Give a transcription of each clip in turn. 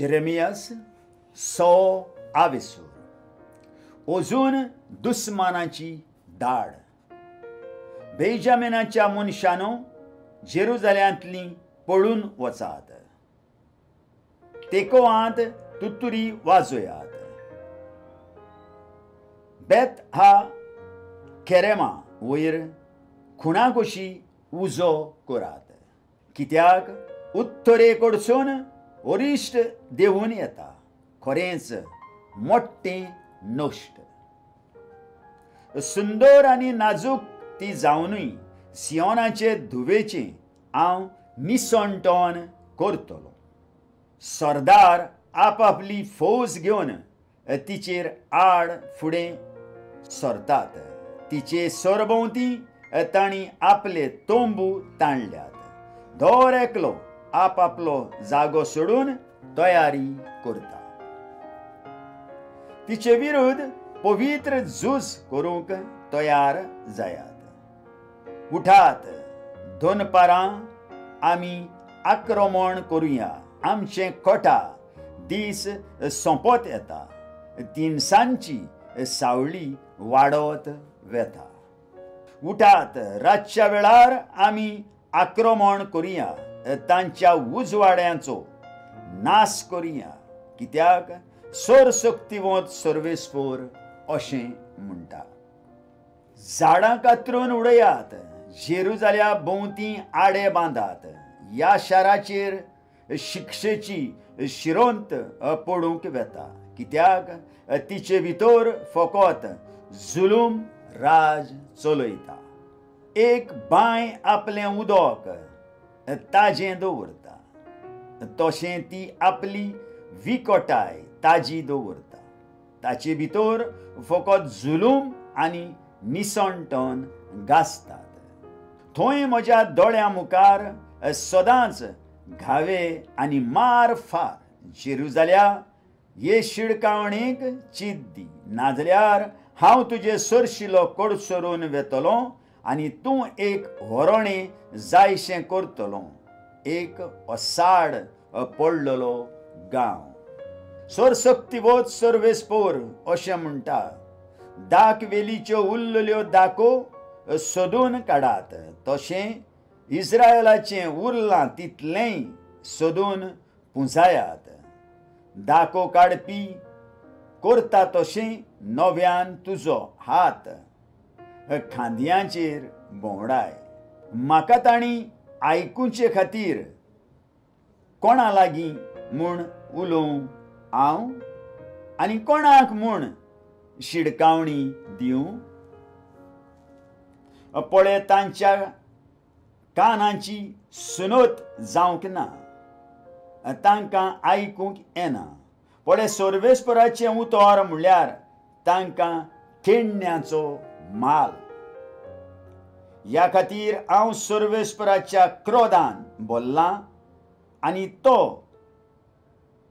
Jeremias so आवेसूर अजून दुस्मानाची दाड बेंजामिनाच्या मनशानो जेरुजाल्यांतली पळून वचात तेकोआंत तुतुरी वाजोयात बेत हा केरेमा वयर खुणा कशी उजो करात कित्याक उत्तरेकडसून अरिश्ट देवून येता खरेंच मोठ्ठें नश्ट सुंदर आनी नाजूक ती जावनूय सियोनाचे धुवेचें हांव निसंटोन करतलो सरदार आपापली फौज घेवन तिचेर आड फुडें सरतात तिचे सरभोंवती तांणी आपले तोंबू ताणल्यात दर एकलो आपापलो जागो सोडून तयारी करता तिचे विरुद्ध पवित्र झूज करूंक तयार जायात उठात दोनपारां आमी आक्रमण करुया आमचे कोटा दीस सोंपत येता तिनसांची सावळी वाडत वेता उठात रातच्या वेळार आमी आक्रमण करुया तांच्या उजवाड्यांचो नाश करुया कित्याक सरशक्तिवंत सर्वेस्पर अशें म्हणटा झाडां कातरून उडयात जेरुजाल्या भोंवती आडे बांदात ह्या शाराचेर शिक्षेची शिरोंत पडूंक वेता कित्याक तिचे भितर फकत जुलूम राज चलयता एक बांय आपलें उदक ताजें दवरता तशें ती आपली विकोटाय ताजी दवरता ताचे भितर फकत जुलूम आनी निसंटन गाजतात थंय म्हज्या दोळ्यां मुखार सदांच घावे आनी मार फार जेरुजाल्या हे शिडकावणेक चीत दी नाजाल्यार हांव तुजे सरशिलो कडसरून वेतलो आनी तूं एक व्हरोणें जायशें करतलो एक ओसाड पडलेलो गांव सरशक्तिवंत सर्वेस्पर अशें म्हणटा दाखवेलीच्यो उरलेल्यो दाखो सोदून काडात तशें इस्रायेलाचें उरलां तितलेंय सोदून पुंजायात दाखो काडपी करता तशें नव्यान तुजो हात खांदयांचेर भोंवडाय म्हाका तांणी आयकुचे खातीर कोणा लागीं म्हूण उलोवं हांव आनी कोणाक म्हूण शिडकावणी दिवं पळय तांच्या कानांची सुनोत जावंक ना तांकां आयकूंक येना पळय सर्वेस्पराचें उतर म्हणल्यार तांकां खेळण्याचो माल ह्या खातीर हांव सर्वेस्पराच्या क्रोधान बोल्लां आनी तो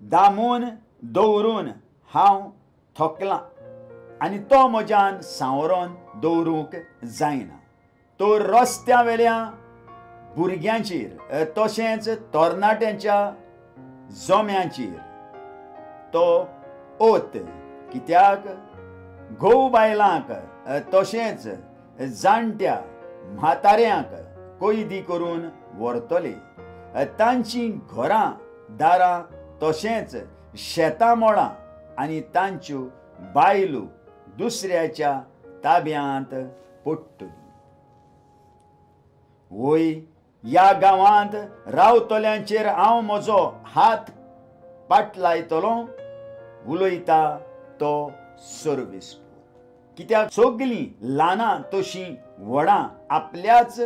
दामून दवरून हांव थकलां आनी तो म्हज्यान सांवरोन दवरूंक जायना तो रस्त्या वेल्या भुरग्यांचेर तशेंच तरणाट्यांच्या जोम्यांचेर तो ओत कित्याक घोव बायलांक तशेंच जाणट्या म्हाताऱ्यांक कैदी करून व्हरतले तांचीं घरां दारां तशेंच शेतां मोळां आनी तांच्यो बायलो दुसऱ्याच्या ताब्यांत पडटली वय ह्या गांवांत रावतल्यांचेर हांव म्हजो हात पाटलायतलो उलयता तो सर्वेस्पर कित्याक सगलीं ल्हानां तशीं व्हडां आपल्याच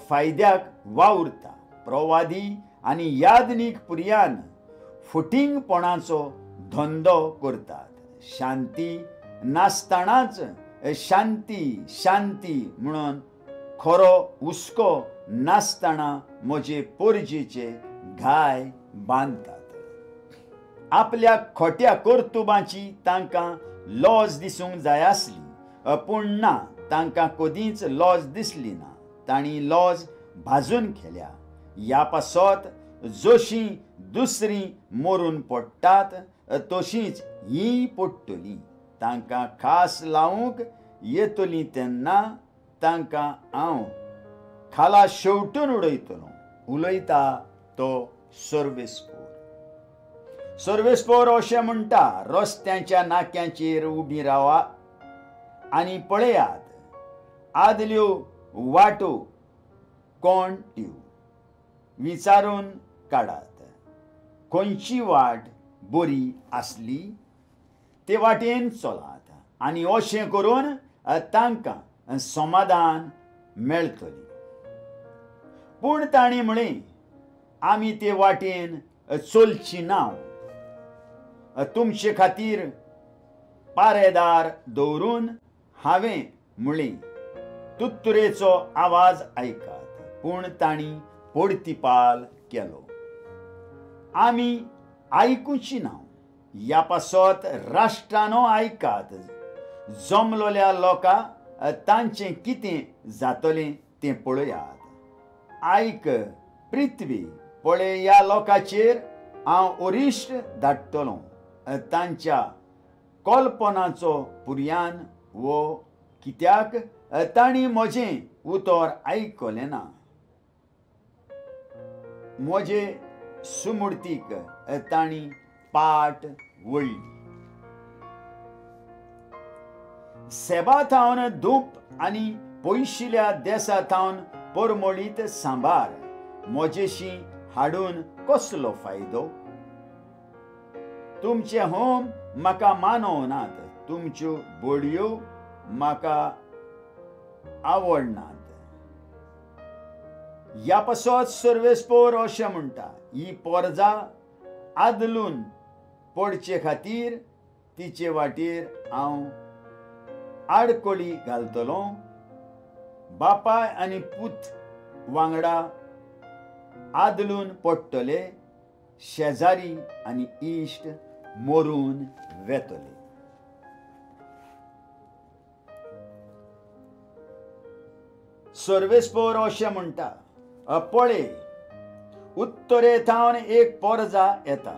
फायद्याक वावुरता प्रवादी आनी यादनीक पुर्यान फुटींगपणाचो धंदो करतात शांती नासतनाच शांती शांती म्हणून खरो हुस्को नासतना म्हजे पोरजेचे घाय बांदतात आपल्या खोट्या कर्तुबांची तांकां लॉज दिसूंक जाय आसली पूण ना तांकां कदींच लॉज दिसली ना तांणी लॉज भाजून खेल्या ह्या पासत जशी दुसरी मरून पडटात तशींच ही पडटली. तांकां खास लावूंक येतली तेन्ना तांकां हांव खाला शेवटून उडयतलो. उलयता तो सर्वेस्पोर. सर्वेस्पोर अशें म्हणटा, रस्त्याच्या नाक्यांचेर उबी रावा आनी पळयात, आदल्यो वाटो कोण त्यो विचारून काडात. खंयची वाट बरी आसली ते वाटेन चलात आनी अशें करून तांकां समाधान मेळटली. पूण ताणें म्हळें, आमी ते वाटेन चलची नांव. तुमचे खातीर पारेदार दवरून हांवें म्हळें, तुत्तुरेचो आवाज आयकात. पूण तांणी पोडतिपाल केलो. आमी आयकुची नांव. ह्या पासत राष्ट्रानो आयकात. जमलोल्या लोकांक तांचें कितें जातलें तें पळयात. आयक पृथ्वी, पळय ह्या लोकांचेर हांव अरिश्ट धाडटलों. तांच्या कल्पनाचो पुर्यान वो कित्याक तांणी म्हजें उतर आयकलें ना. म्हजे सुमूर्तीक तांणी पाट वळली. सेबाथावन धूप आनी पयशिल्ल्या देसाथावन परमळीत सांबार म्हजेशी हाडून कसलो फायदो? तुमचे होम म्हाका मानवनात, तुमच्यो बडयो म्हाका आवडनात. ह्या पासत सर्वेस्पोर अशें म्हणटा, ही पोरजा आदलून पडचे खातीर तिचे वाटेर हांव आडकोळी घालतलो. बापाय आनी पूत वांगडा आदलून पडटले. शेजारी आनी इश्ट मरून वेतले. सर्वेस्पोर अशें म्हणटा, पळय, उत्तरेथावन एक पोरजा येता.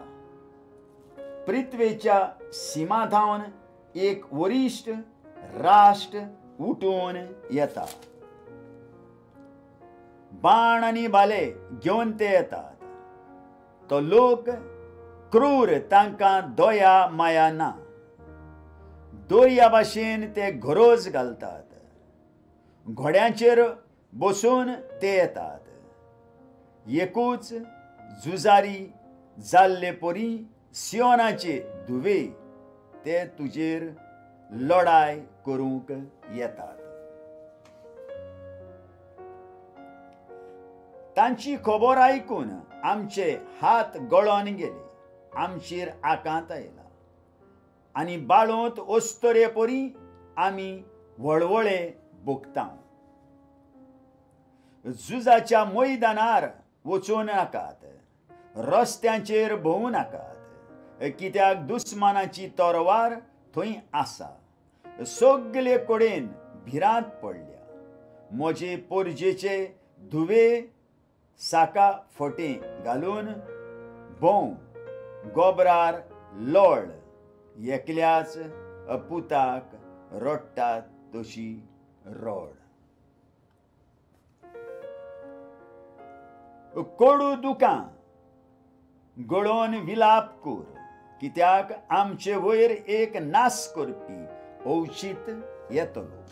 पृथ्वेच्या सिमाथावन एक वरिश्ठ राष्ट्र उठून येता. बाण आनी भाले घेवन ते येतात. तो लोक क्रूर, तांकां दया माया ना. दोरया भाशेन ते गरोज घालतात. घोड्यांचेर बसून ते येतात. एकूच झुजारी जाल्ले परी सियोनाचे धुवे ते तुजेर लढाय करूंक येतात. तांची खबर आयकून आमचे हात गळोन गेले. आमचेर आकांत आयला आनी बाळोत ओस्तरे परी आमी वळवळे भोगता. झुजाच्या मैदानार वचूं नाकात. रस्त्यांचेर भोंवू नाकात, कित्याक दुस्मानाची तोरवार थंय आसा. सगळे कडेन भिरांत पडल्या. म्हजे पोरजेचे धुवे साका फटें घालून भोंव. गोबरार लोळ, एकल्याच पुताक रडटात तशी रोड. कोडू दुकां गळोन विलाप कोर, कित्याक आमचे वयर एक नास करपी औचित येतलो.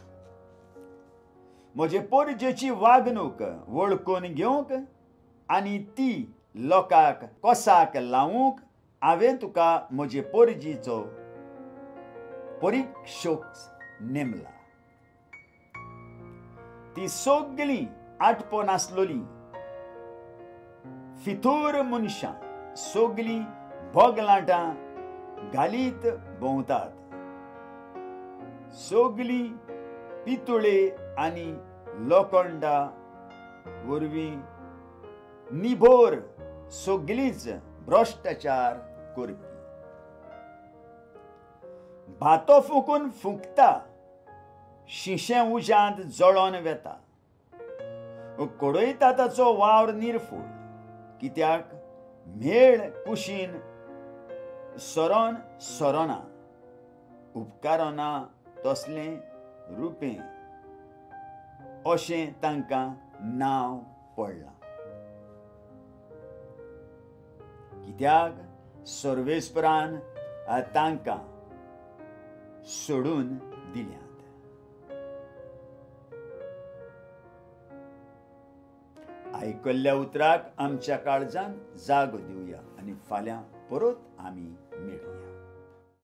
म्हजे पोरजेची वागणूक वळखून घेवंक आनी ती लोकांक कोसाक लावूंक हांवें तुका म्हजे पोरजीचो परिक्षक नेमला. ती सगळीं आटपो नासलोली फितूर मनशां सगळीं भोगलाटां घालीत भोंवतात. सगळीं पितुळे आनी लोखंडा वरवीं निभोर सगळींच भ्रश्टाचार करपी. भातो फुंकून फुंकता, शिशें उज्यांत जळोन वेता. कडयता ताचो वावर निरफूळ, कित्याक मेळ कुशीन सरोन सरोना उपकारना तसले रुपें अशें तांकां नांव पडलां. कित्याक सर्वेस्परान तांकां सोडून दिल्यात. आयकल्ल्या उतराक आमच्या काळजान जागो दिवया आनी फाल्यां परत आमी